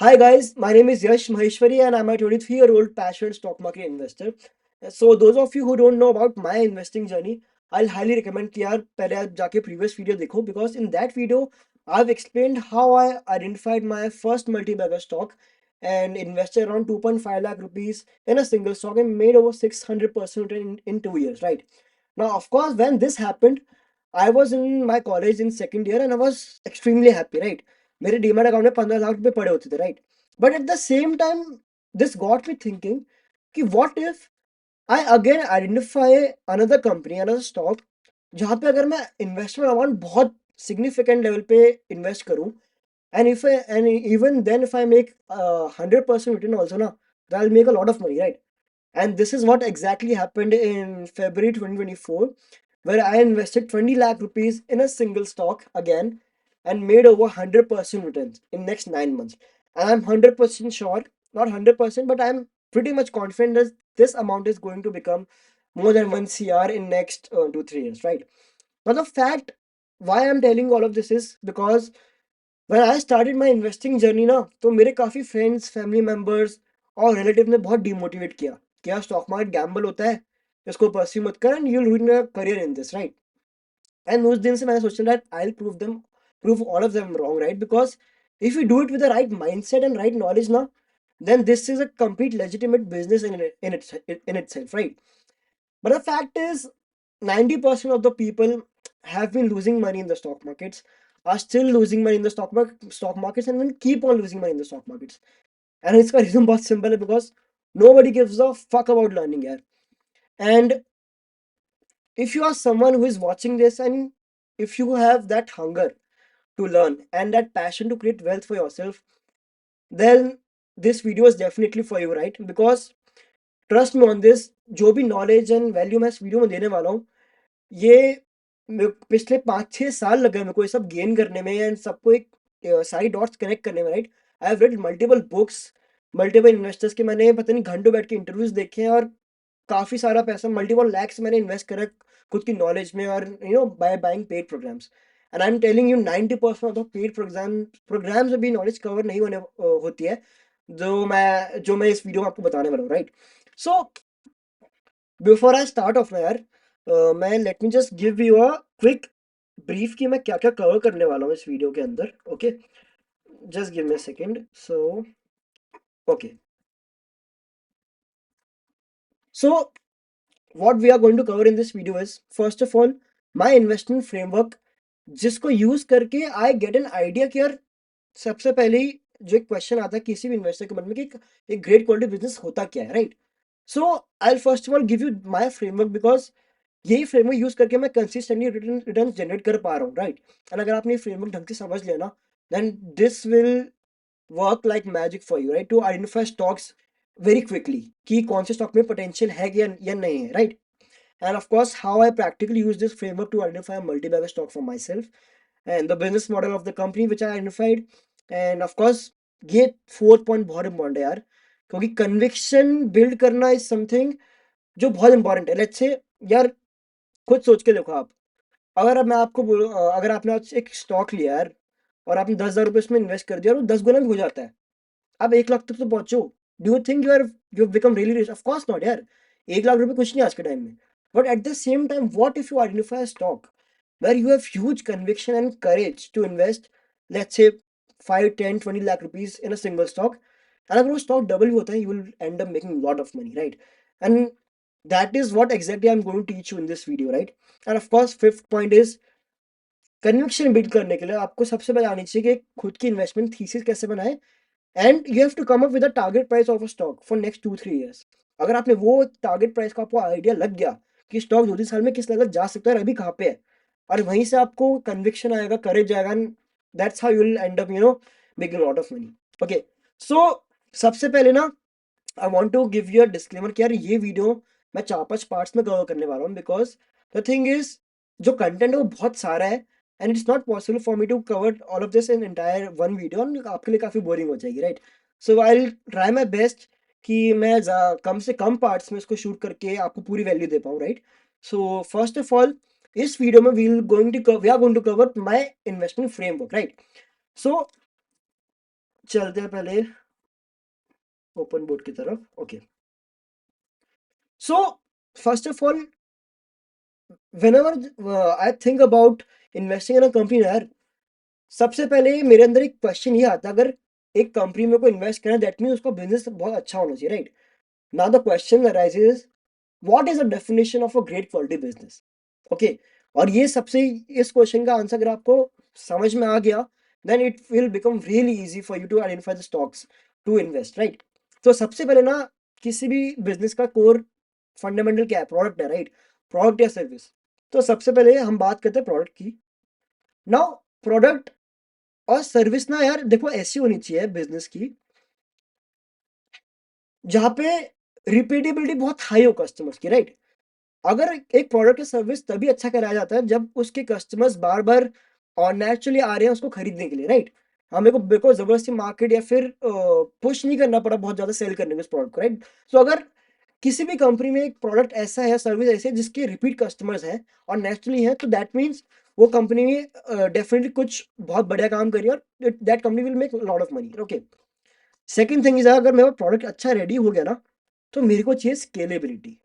Hi guys, my name is Yash Maheshwari and I'm a 23-year-old passionate stock market investor. So those of you who don't know about my investing journey, I'll highly recommend कि यार पहले आप जाके previous video देखो because in that video I've explained how I identified my first multi-bagger stock and invested around 2.5 lakh rupees in a single stock and made over 600% in 2 years, right? Now, of course, when this happened, I was in my college in second year and I was extremely happy, right? मेरे demat account में 15 लाख रुपए पड़े होते थे, right? But at the same time this got me thinking कि what if I again identify another company another stock जहाँ पे अगर मैं इन्वेस्टमेंट अमाउंट बहुत सिग्निफिकेंट लेवल पे इन्वेस्ट करूँ and even then if I make 100% return also na, then I'll make a lot of money, right? And this is what exactly happened in February 2024, where I invested 20 lakh rupees in a single stock again and made over 100% returns in next 9 months. And I'm 100% sure, not 100%, but I'm pretty much confident that this amount is going to become more than 1 CR in next 2 3 years, right? But the fact why I'm telling all of this is because when I started my investing journey ना तो मेरे काफ़ी friends family members और relative ने बहुत demotivate किया कि यार स्टॉक मार्केट गैम्बल होता है इसको परस्यू मत कर and you will रूइन your career in this, right? And उस दिन से मैंने सोचा that I will prove all of them wrong, right? Because if you do it with the right mindset and right knowledge ना, then this is a complete legitimate business in itself, right? But the fact is, 90% of the people have been losing money in the stock markets, are still losing money in the stock markets, and will keep on losing money in the stock markets. And its reason बहुत simple है because nobody gives a fuck about learning यार. And if you are someone who is watching this and if you have that hunger to learn and that passion to create wealth for yourself, then this video is definitely for you, right? Because trust me on this, जो भी knowledge and value मैं इस video में देने वाला हूँ, ये पिछले 5 6 साल लगे मेरे को ये सब गेन करने में एंड सबको एक सारी डॉट्स कनेक्ट करने में, right? I have read multiple books, multiple investors के मैंने पता नहीं घंटों बैठ के इंटरव्यूज देखे हैं और काफ़ी सारा पैसा मल्टीपल लैक्स मैंने इन्वेस्ट करा खुद की नॉलेज में और by buying paid programs. And I am telling you 90% of the paid programs में भी नॉलेज कवर नहीं होने होती है जो मैं इस वीडियो में आपको बताने वाला हूँ, right? So before I start of ना यार, मैं let me just give you a quick brief कि मैं क्या क्या कवर करने वाला हूँ इस वीडियो के अंदर. Okay, just give me a second. So okay, so what we are going to cover in this video is first of all my investment framework जिसको यूज करके आई गेट एन आइडिया कि यार सबसे पहले ही जो एक क्वेश्चन आता है किसी भी इन्वेस्टर के मन में कि एक ग्रेट क्वालिटी बिजनेस होता क्या है, right? So I first of all give you my framework because यही फ्रेमवर्क यूज करके मैं कंसिस्टेंटली रिटर्न जनरेट कर पा रहा हूँ, राइट? एंड अगर आपने फ्रेमवर्क ढंग से समझ लिया ना, then this will work like magic for you, right? To identify stocks very quickly कि कौन से स्टॉक में पोटेंशियल है या नहीं है, right? And of course, how I practically use this framework to identify a multi-bagger stock for myself and the business model of the company which I identified. And of course, ये fourth point बहुत important है यार, क्योंकि conviction build करना is something जो बहुत important है. Let's say यार खुद सोच के देखो आप, अगर अब मैं आपको बोलूं अगर आपने आज एक स्टॉक लिया यार और आपने 10,000 रुपये इसमें इन्वेस्ट कर दिया और वो 10 गुना भी हो जाता है, आप 1 लाख तक तो पहुंचो. Do you think you become really rich? Of course not यार. 1 लाख रुपए कुछ नहीं आज के टाइम में. But at the same time what if you identify stock where you have huge conviction and courage to invest, let's say 5 10 20 lakh rupees in a single stock, and अगर वो stock double भी होता है you will end up making lot of money, right? And that is what exactly I am going to teach you in this video, right? And of course fifth point is conviction build करने के लिए आपको सबसे पहले आनी चाहिए कि खुद की इन्वेस्टमेंट थीसिस कैसे बनाए. And you have to come up with a target price of a stock for next 2 3 years. अगर आपने वो टारगेट प्राइस का आपको आइडिया लग गया कि स्टॉक 2 3 साल में किस लेवल जा सकता है और अभी कहाँ पे है, और वहीं से आपको कन्विक्शन आएगा, करेज आएगा, and that's how you will end up making lot of money. Okay, so सबसे पहले ना I want to give you a disclaimer कि यार ये वीडियो मैं 4 5 पार्ट्स में कवर करने वाला हूँ बिकॉज द थिंग इज जो कंटेंट है वो बहुत सारा है and it's not possible for me to cover all of this in entire one video, आपके लिए काफ़ी बोरिंग हो जाएगी, right? So I will try my best कि मैं कम से कम पार्ट्स में इसको शूट करके आपको पूरी वैल्यू दे पाऊँ, right? So first of all इस वीडियो में we are going to cover my investment framework, right? So चलते हैं पहले ओपन बोर्ड की तरफ। Okay, so first of all whenever I think about investing in a company यार, सबसे पहले मेरे अंदर एक क्वेश्चन ये आता है, अगर एक कंपनी में को इन्वेस्ट करना दैट मीन उसका बिजनेस बहुत अच्छा होना चाहिए, right? Now the question arises, what is the definition of a great quality business? Okay, और ये सबसे, इस क्वेश्चन का आंसर अगर आपको समझ में आ गया, then it will become really easy for you to identify the stocks to invest, right? तो सबसे पहले ना, किसी भी बिजनेस का कोर फंडामेंटल क्या है? प्रोडक्ट है, राइट? प्रोडक्ट या सर्विस। तो सबसे पहले हम बात करते हैं प्रोडक्ट की। नाउ प्रोडक्ट और सर्विस ना यार देखो ऐसी होनी चाहिए बिजनेस की, जहां पे रिपीटेबिलिटी बहुत हाई हो कस्टमर्स की, राइट? अगर एक प्रोडक्ट या सर्विस तभी अच्छा कराया जाता है जब उसके कस्टमर्स बार बार और नेचुरली आ रहे हैं उसको खरीदने के लिए, राइट? हमें को बिल्कुल जबरदस्ती मार्केट या फिर पुश नहीं करना पड़ा बहुत ज्यादा सेल करने के उस प्रोडक्ट को, राइट? सो अगर किसी भी कंपनी में एक प्रोडक्ट ऐसा है, सर्विस ऐसी है जिसके रिपीट कस्टमर्स हैं और नेचुरली है, तो दैट मीन्स वो कंपनी डेफिनेटली कुछ बहुत बढ़िया काम करी और that company will make lot of money. Okay, second thing is, अगर मेरा प्रोडक्ट अच्छा रेडी हो गया ना, तो मेरे को चाहिए स्केलेबिलिटी,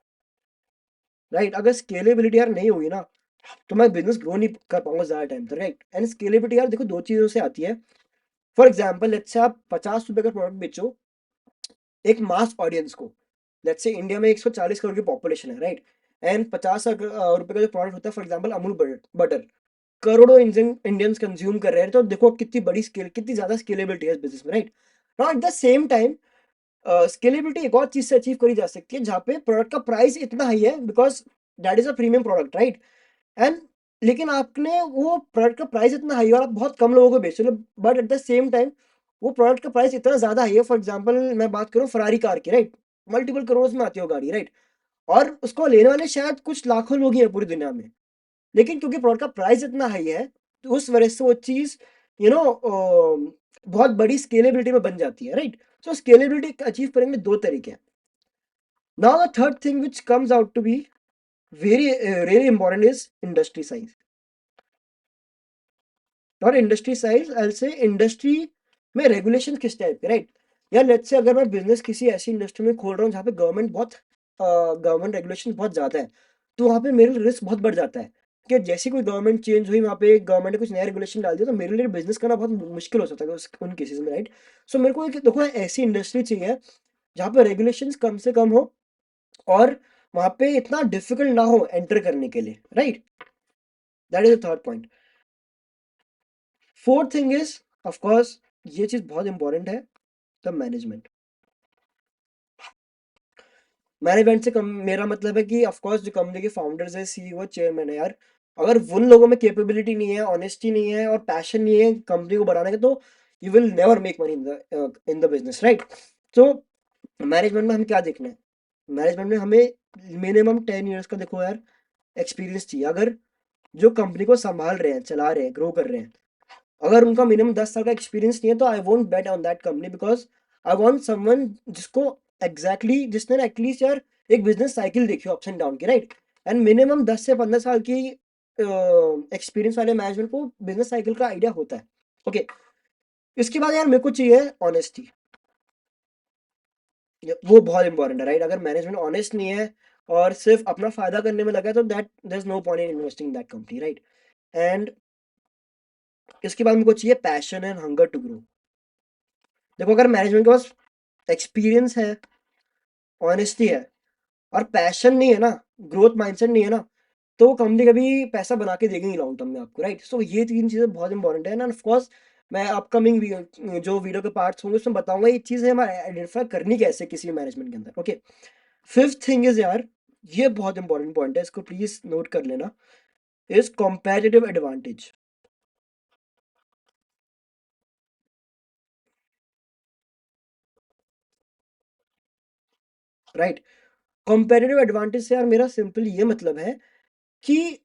राइट? अगर स्केलेबिलिटी यार नहीं होगी ना, तो मैं बिजनेस ग्रो नहीं कर पाऊंगा ज्यादा टाइम तक, राइट? एंड स्केलेबिलिटी यार देखो दो चीजों से आती है। फॉर एग्जाम्पल, लेट्स से आप 50 रुपए का प्रोडक्ट बेचो एक मास ऑडियंस को। लेट्स से इंडिया में 140 करोड़ की पॉपुलेशन है, राइट? एंड 50 रुपए का जो प्रोडक्ट होता है, फॉर एग्जाम्पल अमूल बटर, करोड़ों इंडियंस कंज्यूम कर रहे हैं, तो देखो कितनी बड़ी स्केल, कितनी ज्यादा स्केलेबिलिटी है इस बिजनेस में, right? Now at the same time scalability एक और चीज से अचीव करी जा सकती है, जहाँ पे प्रोडक्ट का प्राइस इतना हाई है because that is a premium product, right? And लेकिन आपने वो प्रोडक्ट का प्राइस इतना हाई और आप बहुत कम लोगों को बेच रहे हो, but at the same time वो प्रोडक्ट का प्राइस इतना ज्यादा हाई है। फॉर एग्जांपल मैं बात करूं फरारी कार की, राइट? मल्टीपल करोड़ में आती है वो गाड़ी, राइट? और उसको लेने वाले शायद कुछ लाखों लोग ही हैं पूरी दुनिया में, लेकिन क्योंकि प्रोडक्ट का प्राइस इतना हाई है, तो उस वजह से वो चीज यू नो बहुत बड़ी स्केलेबिलिटी में बन जाती है, राइट? सो स्केलेबिलिटी अचीव करेंगे दो तरीके हैं। Now the third thing which comes out to be very really important is industry size. और इंडस्ट्री साइज एल से इंडस्ट्री में रेगुलेशन किस टाइप के, राइट? या लेट्स से अगर मैं बिजनेस किसी ऐसी इंडस्ट्री में खोल रहा हूँ जहाँ पे गवर्नमेंट रेगुलेशन बहुत ज्यादा है, तो वहाँ पे मेरे लिए रिस्क बहुत बढ़ जाता है कि जैसे कोई गवर्नमेंट चेंज हुई, वहाँ पे गवर्नमेंट ने कुछ नया रेगुलेशन डाल दिया, तो मेरे लिए बिजनेस करना बहुत मुश्किल हो सकता है उन केसेस में, राइट? सो मेरे को एक देखो ऐसी इंडस्ट्री चाहिए जहाँ पे रेगुलेशन कम से कम हो और वहाँ पे इतना डिफिकल्ट ना हो एंटर करने के लिए, right? That is the third point. Fourth thing is, of course, ये चीज बहुत इंपॉर्टेंट है, द मैनेजमेंट। मैनेजमेंट से कम मेरा मतलब है कि ऑफ कोर्स जो कंपनी के फाउंडर्स है, सीईओ, चेयरमैन है यार, अगर उन लोगों में कैपेबिलिटी नहीं है, ऑनेस्टी नहीं है और पैशन नहीं है कंपनी को बढ़ाने का, तो you will never make money in the business, right? तो मैनेजमेंट में हमें क्या देखना है? मैनेजमेंट में हमें मिनिमम 10 ईयर्स का देखो यार एक्सपीरियंस चाहिए। अगर जो कंपनी को संभाल रहे हैं, चला रहे हैं, ग्रो कर रहे हैं, अगर उनका मिनिमम 10 साल का एक्सपीरियंस नहीं है, तो I won't bet on that company, because I want someone जिसको जिसने ना एटलीस्ट यार एक बिजनेस साइकिल देखी हो अप्स एंड डाउन की, राइट? एंड मिनिमम 10 से 15 साल की एक्सपीरियंस वाले मैनेजमेंट को बिजनेस साइकिल का आइडिया होता है। ओके, इसके बाद यार मेरे को चाहिए ऑनेस्टी। वो बहुत इंपॉर्टेंट है, राइट? अगर मैनेजमेंट ऑनेस्ट नहीं है और सिर्फ अपना फायदा करने में लगा है, तो that there is no point in investing in that company, right? And इसके बाद मेरे को चाहिए passion and hunger to grow. देखो अगर मैनेजमेंट के पास एक्सपीरियंस है, ऑनेस्टी है और पैशन नहीं है ना, ग्रोथ माइंडसेट नहीं है ना, तो वो कंपनी कभी पैसा बना के देगी नहीं लॉन्ग टर्म में आपको, राइट? सो ये तीन चीजें बहुत इंपॉर्टेंट है ना। ऑफ कोर्स मैं अपकमिंग जो वीडियो के पार्ट्स होंगे उसमें बताऊंगा ये चीजें हमें आइडेंटिफाई करनी कैसे किसी भी मैनेजमेंट के अंदर। ओके, फिफ्थ थिंग इज यार, ये बहुत इंपॉर्टेंट पॉइंट है, इसको प्लीज नोट कर लेना, is competitive advantage, right? Competitive advantage से यार मेरा सिंपल ये मतलब है कि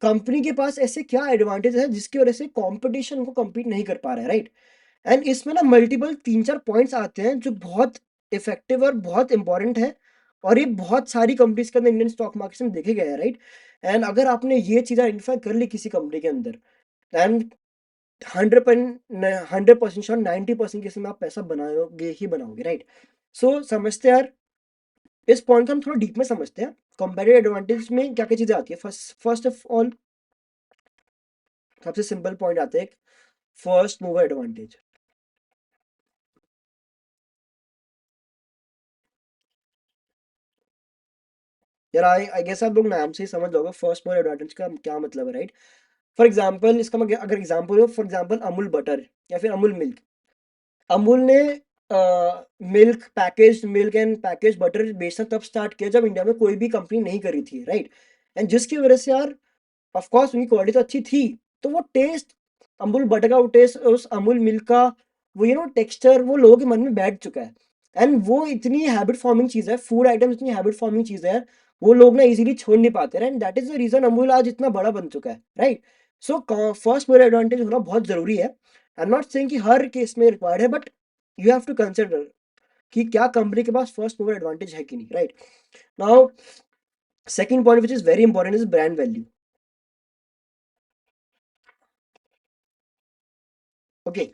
कंपनी के पास ऐसे क्या एडवांटेज है जिसकी वजह से कंपटीशन को compete नहीं कर पा रहा है, राइट? एंड इसमें ना मल्टीपल 3-4 पॉइंट्स आते हैं जो बहुत इफेक्टिव और बहुत इंपॉर्टेंट है, और ये बहुत सारी कंपनीज के अंदर इंडियन स्टॉक मार्केट में देखे गए हैं, राइट? एंड अगर आपने ये चीज़ आइडेंटिफाई कर ली किसी कंपनी के अंदर, एंड 100% श्योर 90% केस में आप पैसा बनाओगे ही बनाओगे, राइट? सो समझते हैं यार, इस पॉइंट को हम थोड़ा डीप में समझते हैं। कंपैरेटिव एडवांटेज में क्या क्या चीजें आती है? फर्स्ट ऑफ ऑल, सबसे सिंपल पॉइंट आता है, फर्स्ट मूवर एडवांटेज। यार आई गेस आप लोग नाम से ही समझ लोगे फर्स्ट मूवर एडवांटेज का क्या मतलब है, राइट? फॉर एग्जाम्पल, इसका मैं अगर एग्जाम्पल हो, फॉर एग्जाम्पल अमूल बटर या फिर अमूल मिल्क। अमूल ने milk, package milk and package butter बेचना तब स्टार्ट किया जब इंडिया में कोई भी कंपनी नहीं करी थी, राइट? एंड जिसकी वजह से यार, ऑफ कोर्स उनकी क्वालिटी तो अच्छी थी, तो वो टेस्ट, अमूल बटर का वो टेस्ट, उस अमूल मिल्क का वो टेक्सचर, वो लोगों के मन में बैठ चुका है। एंड वो इतनी हैबिट फॉर्मिंग चीज़ है, फूड आइटम इतनी हैबिट फॉर्मिंग चीज़ है, वो लोग ना इजीली छोड़ नहीं पाते, and that is the reason Amul आज इतना बड़ा बन चुका है, right? So first mover advantage होना बहुत जरूरी है। आई एम नॉट सेइंग कि हर केस में रिक्वायर्ड है, but you have to consider कि क्या कंपनी के पास फर्स्ट मोवर एडवांटेज है कि नहीं, right? Now second point which is very important is brand value. Okay,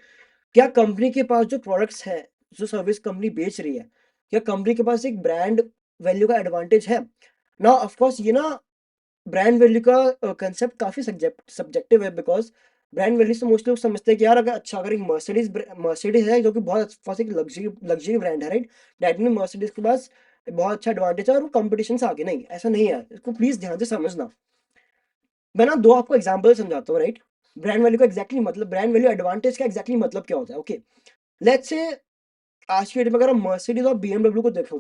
क्या कंपनी के पास जो प्रोडक्ट्स है, जो सर्विस कंपनी बेच रही है, क्या कंपनी के पास एक ब्रांड वैल्यू का एडवांटेज है? ना ऑफ कोर्स ये ना, ब्रांड वैल्यू का कंसेप्ट काफी सब्जेक्टिव है, बिकॉज ब्रांड वैल्यू से मोस्टली लोग समझते हैं कि यार, अगर अच्छा, अगर एक मर्सिडीज है जो कि बहुत फर्स्ट एक लग्जरी लग्जरी ब्रांड है, राइट? दैट मीन मर्सिडीज के पास बहुत अच्छा एडवांटेज है और वो कंपटीशन से आगे नहीं, ऐसा नहीं है, इसको प्लीज ध्यान से समझना। मैं ना दो आपको एग्जांपल समझाता हूँ, राइट? ब्रांड वैल्यू का एग्जैक्टली मतलब, ब्रांड वैल्यू एडवांटेज का एग्जैक्टली मतलब क्या होता है? ओके, लेट्स से आज की डेट में अगर हम मर्सिडीज और बीएमडब्ल्यू को देखो,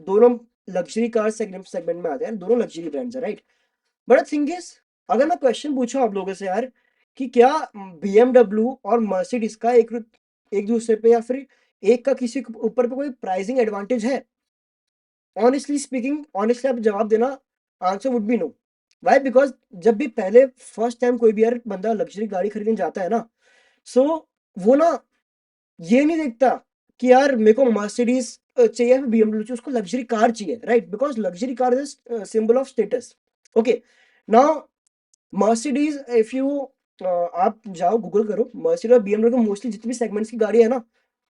दोनों लग्जरी कार सेगमेंट में आते हैं, दोनों लग्जरी ब्रांड्स है, राइट? बट थिंग इज, अगर मैं क्वेश्चन पूछूं आप लोगों से यार, कि क्या बीएमडब्ल्यू और मर्सिडीज का एक दूसरे पे या फिर एक का किसी के ऊपर पे कोई प्राइसिंग एडवांटेज है? ऑनेस्टली स्पीकिंग, ऑनेस्टली आप जवाब देना, answer would be no. Why? Because जब भी पहले फर्स्ट टाइम कोई भी यार बंदा लग्जरी गाड़ी खरीदने जाता है ना, सो वो ना ये नहीं देखता कि यार मेरे को मर्सिडीज चाहिए या फिर बीएमडब्ल्यू चाहिए, उसको लग्जरी कार चाहिए, right? Because luxury car is symbol of status. Okay, now Mercedes, if you आप जाओ गूगल करो, मर्सिडीज और बीएमडब्ल्यू के मोस्टली जितनी भी सेगमेंट्स की गाड़ी है ना,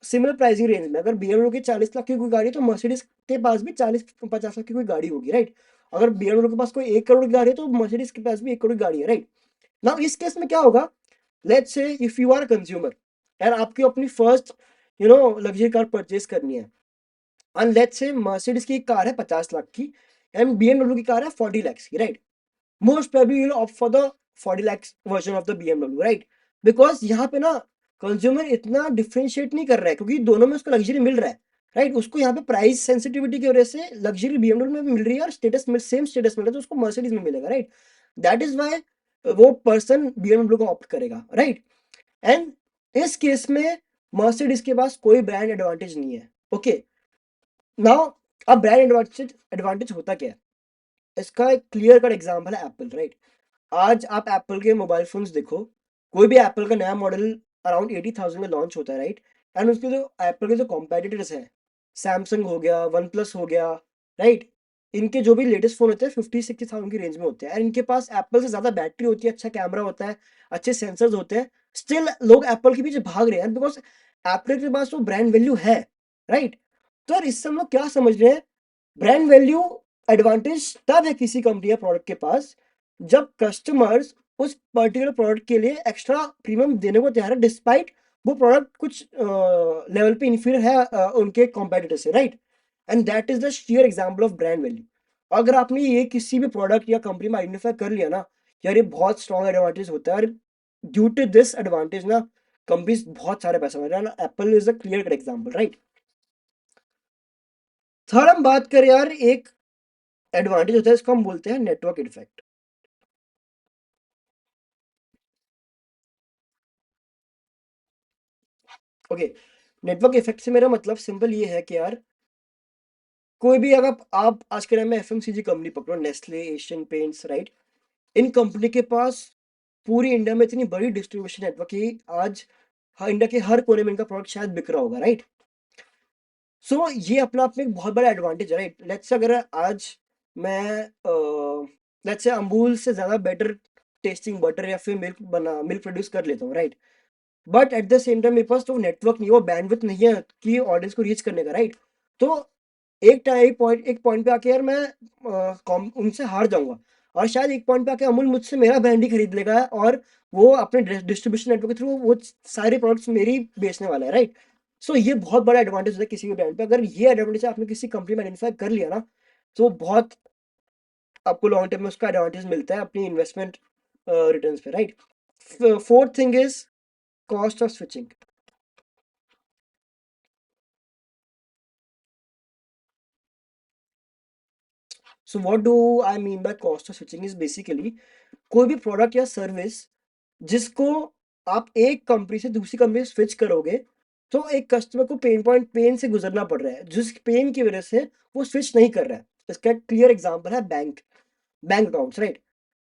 सिमिलर प्राइसिंग रेंज में, अगर बीएमडब्ल्यू की 40 लाख की कोई गाड़ी है तो मर्सिडीज के पास भी 40-50 लाख की कोई गाड़ी होगी, राइट? अगर बीएमडब्ल्यू के पास कोई 1 करोड़ की गाड़ी है तो मर्सिडीज के पास भी 1 करोड़ की गाड़ी है, राइट? ना इस केस में क्या होगा? Let's say if you are consumer and आपकी अपनी फर्स्ट लग्जरी कार परचेज करनी है, एंड लेट्स से मर्सिडीज की एक कार है 50 लाख की एंड बीएमडब्ल्यू की कार है 40 lakhs की, right? Most probably you'll opt for the 40 lakhs version of the BMW, right? Because यहाँ पे ना कंज्यूमर इतना डिफरेंशिएट नहीं कर रहा है, क्योंकि दोनों में उसको लग्जरी मिल रहा है, राइट? उसको यहाँ पे प्राइस सेंसिटिविटी की वजह से लग्जरी BMW में मिल रही है और स्टेटस में सेम स्टेटस मिल रहा है, तो उसको मर्सिडीज में मिलेगा, राइट? दैट इज वाई वो पर्सन BMW को ऑप्ट करेगा, राइट? एंड इस केस में मर्सिडीज के पास कोई ब्रांड एडवांटेज नहीं है। ओके, नाउ अब ब्रांड एडवांटेज एडवांटेज होता क्या है? इसका एक क्लियर कट एग्जाम्पल है एप्पल, राइट? आज आप एप्पल के मोबाइल फोन्स देखो, कोई भी एप्पल का नया मॉडल अराउंड 80,000 में लॉन्च होता है, राइट? एंड उसके जो एप्पल के जो कॉम्पिटिटर्स हैं, सैमसंग हो गया, वन प्लस हो गया, राइट? इनके जो भी लेटेस्ट फोन होते हैं 50-60,000 की रेंज में होते हैं, एंड इनके पास एप्पल से ज्यादा बैटरी होती है, अच्छा कैमरा होता है, अच्छे सेंसर्स होते हैं। स्टिल लोग एप्पल के पीछे भाग रहे हैं बिकॉज एप्पल के पास वो ब्रांड वैल्यू है, राइट? तो यार इससे हम लोग क्या समझ रहे हैं? ब्रांड वैल्यू एडवांटेज तब है किसी कंपनी या प्रोडक्ट के पास जब कस्टमर्स उस पर्टिकुलर प्रोडक्ट के लिए एक्स्ट्रा प्रीमियम देने को तैयार है, डिस्पाइट वो प्रोडक्ट कुछ लेवल पे इंफीरियर है उनके कॉम्पिटिटर से, right? And that is the share example of brand value. अगर आपने ये किसी भी प्रोडक्ट या कंपनी में आइडेंटिफाई कर लिया ना, यार ये बहुत स्ट्रॉन्ग एडवांटेज होता है, और ड्यू टू दिस एडवांटेज ना कंपनीज बहुत सारे पैसा बना रहा है। Apple is a clear cut example, right? Third हम बात करें यार, एक एडवांटेज होता है, इसको हम बोलते हैं network effect. Okay, network effect से मेरा मतलब सिंपल ये है कि यार, कोई भी अगर आप आज के टाइम में एफएमसीजी कंपनी पकड़ो, नेस्ले, एशियन पेंट्स, राइट? इन कंपनी के पास पूरी इंडिया में इतनी बड़ी डिस्ट्रीब्यूशन नेटवर्क है, आज हर इंडिया के हर कोने में इनका प्रोडक्ट शायद बिक रहा होगा, राइट? सो ये अपना आप में एक बहुत बड़ा एडवांटेज है, राइट? लेट्स से अगर आज मैं लेट्स से अमूल से ज्यादा बेटर टेस्टिंग बटर या फिर मिल्क प्रोड्यूस कर लेता हूँ, right. But at the same time मेरे पास तो नेटवर्क नहीं है, वो बैंडविड्थ नहीं है कि ऑडियंस को रीच करने का, राइट। तो एक पॉइंट पे आके यार मैं उनसे हार जाऊंगा, और शायद एक पॉइंट पे आके अमूल मुझसे मेरा ब्रांड ही खरीद लेगा, और वो अपने डिस्ट्रीब्यूशन नेटवर्क के थ्रू वो सारे प्रोडक्ट्स मेरी बेचने वाला है, राइट। सो ये बहुत बड़ा एडवांटेज है किसी भी ब्रांड पे। अगर ये एडवांटेज आपने किसी कंपनी में आइडेंटिफाई कर लिया ना, तो बहुत आपको लॉन्ग टर्म में उसका एडवांटेज मिलता है अपनी इन्वेस्टमेंट रिटर्न्स पे, right. Fourth thing is cost of switching. So what do I mean by cost of switching is basically कोई भी प्रोडक्ट या सर्विस जिसको आप एक कंपनी से दूसरी कंपनी स्विच करोगे, तो एक कस्टमर को पेन से गुजरना पड़ रहा है, जिस पेन की वजह से वो स्विच नहीं कर रहा है। इसका एक क्लियर एग्जांपल है बैंक अकाउंट्स, राइट।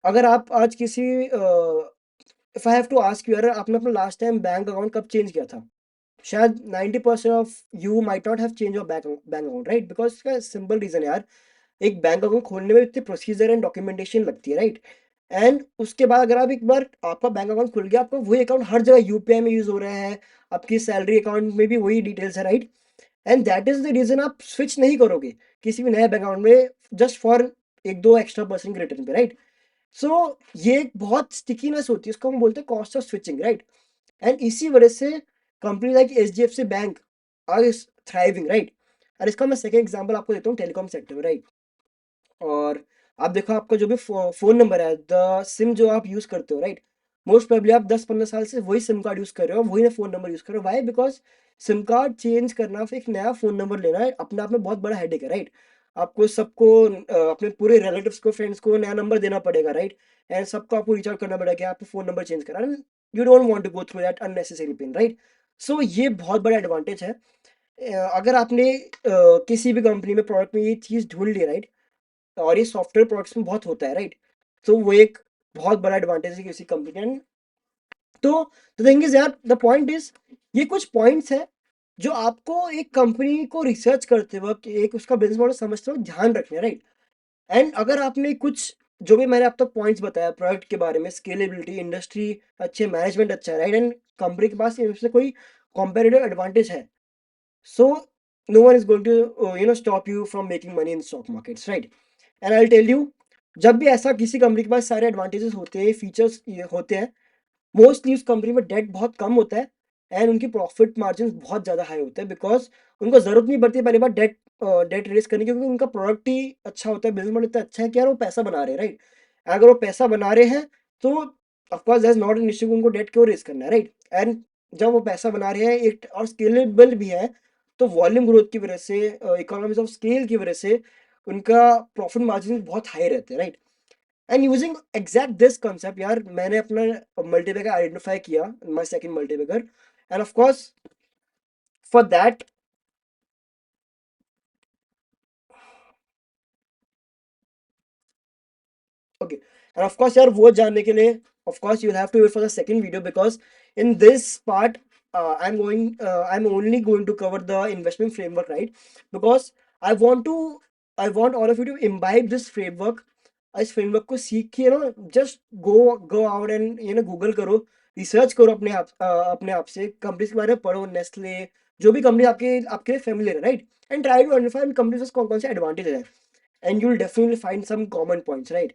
अगर आप आज किसी if I have to ask you, अगर आपने अपना लास्ट टाइम बैंक अकाउंट कब चेंज किया था, शायद 90% of you might not have change your bank account, right. Because इसका सिंपल रीजन है यार, एक बैंक अकाउंट खोलने में इतने प्रोसीजर एंड डॉक्यूमेंटेशन लगती है, राइट। एंड उसके बाद अगर आप एक बार आपका बैंक अकाउंट खुल गया, आपका वही अकाउंट हर जगह यूपीआई में यूज हो रहा है, आपकी सैलरी अकाउंट में भी वही डिटेल्स है, right. And that is the reason आप स्विच नहीं करोगे किसी भी नए बैंक अकाउंट में जस्ट फॉर एक दो एक्स्ट्रा परसेंट के रिटर्न पे, राइट। सो ये एक बहुत स्टिकीनेस होती है, इसको हम बोलते हैं cost of switching, right. And इसी वजह से company like HDFC bank are thriving, right. और इसका मैं सेकंड एग्जांपल आपको देता हूँ टेलीकॉम सेक्टर में, राइट। और आप देखो आपका जो भी फोन नंबर है, द सिम जो आप यूज करते हो, राइट, मोस्ट प्रोबेबली आप 10-15 साल से वही सिम कार्ड यूज कर रहे हो, वही फोन नंबर यूज कर रहे हो। Why? Because sim card change करना, फिर एक नया फोन नंबर लेना है, अपने आप में बहुत बड़ा हेडेक है, राइट। आपको सबको अपने पूरे रिलेटिव्स को, फ्रेंड्स को नया नंबर देना पड़ेगा, राइट। एंड सबको आपको रिच आउट करना पड़ेगा कि आपको फोन नंबर चेंज करा, you don't want to go through that unnecessary pain, right. So ये बहुत बड़ा एडवांटेज है। अगर आपने किसी भी कंपनी में प्रोडक्ट में ये चीज़ ढूंढ ली, राइट, और ये सॉफ्टवेयर प्रोडक्ट्स में बहुत होता है, राइट। तो वो एक बहुत बड़ा एडवांटेज है किसी कंपनी का। तो द थिंग इज यार, द पॉइंट इज, ये कुछ पॉइंट्स है जो आपको एक कंपनी को रिसर्च करते वक्त, एक उसका बिजनेस मॉडल समझते वक्त ध्यान रखना है, राइट। एंड अगर आपने कुछ जो भी मैंने अब तक पॉइंट्स बताया प्रोडक्ट के बारे में, स्केलेबिलिटी, इंडस्ट्री अच्छे, मैनेजमेंट अच्छा है, राइट, एंड कंपनी के पास इससे कोई कॉम्पेटिटिव एडवांटेज है, so no one is going to stop you from making money in stock markets, right? And I'll tell you, जब भी ऐसा किसी कंपनी के पास सारे एडवांटेजेस होते हैं, फीचर्स होते हैं, मोस्टली उस कंपनी में डेट बहुत कम होता है, एंड उनकी प्रॉफिट मार्जिन बहुत ज़्यादा हाई होते हैं, बिकॉज उनको ज़रूरत नहीं पड़ती पहली बार डेट रेस करने की, क्योंकि उनका प्रोडक्ट ही अच्छा होता है, बिजनेस मॉडल इतना अच्छा है कि यार वो पैसा बना रहे हैं, राइट। अगर वो पैसा बना रहे हैं तो of course that's not an issue, उनको डेट क्यों रेस करना है, राइट। एंड जब वो पैसा बना रहे हैं एक और स्केलेबल भी है, तो वॉल्यूम ग्रोथ की वजह से, इकोनॉमीज ऑफ स्केल की वजह से उनका प्रॉफिट मार्जिन बहुत हाई रहते हैं, right. And using exact this concept यार, मैंने अपना मल्टीबैगर आइडेंटिफाई किया, my second multibagger, and of course for that, okay, and of course यार वो जानने के लिए of course you have to wait for the second video, because in this part I am only going to cover the investment framework, right. Because I want to I want all of you to imbibe this framework, इस framework को सीख के just go out and Google करो, research करो अपने आप से, companies के बारे में पढ़ो, नेस्ले, जो भी कंपनी आपके आपके लिए फेमिलियर है, right. And try to identify companies में कौन कौन से एडवांटेज है, and you'll definitely find some common points, right?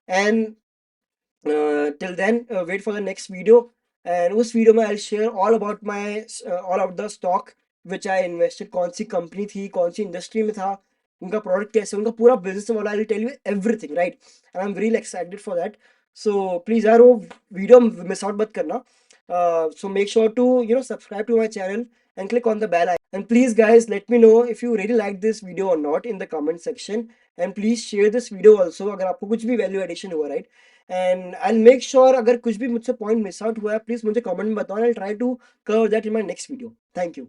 And till then, wait for the next video, and उस वीडियो में I'll share all about all about the stock which I invested, कौन सी company थी, कौन सी industry में था, उनका product कैसे, उनका पूरा business model, I'll tell you everything, right? And I'm really excited for that. So please यार वो वीडियो मिस आउट मत करना. So make sure to subscribe to my channel and click on the bell icon. And please guys, let me know if you really like this video or not in the comment section. And please share this video also अगर आपको कुछ भी value addition हुआ, right? And I make sure अगर कुछ भी मुझसे point miss out हुआ है, प्लीज मुझे कमेंट में बताओ, I try to cover that in my next video. Thank you.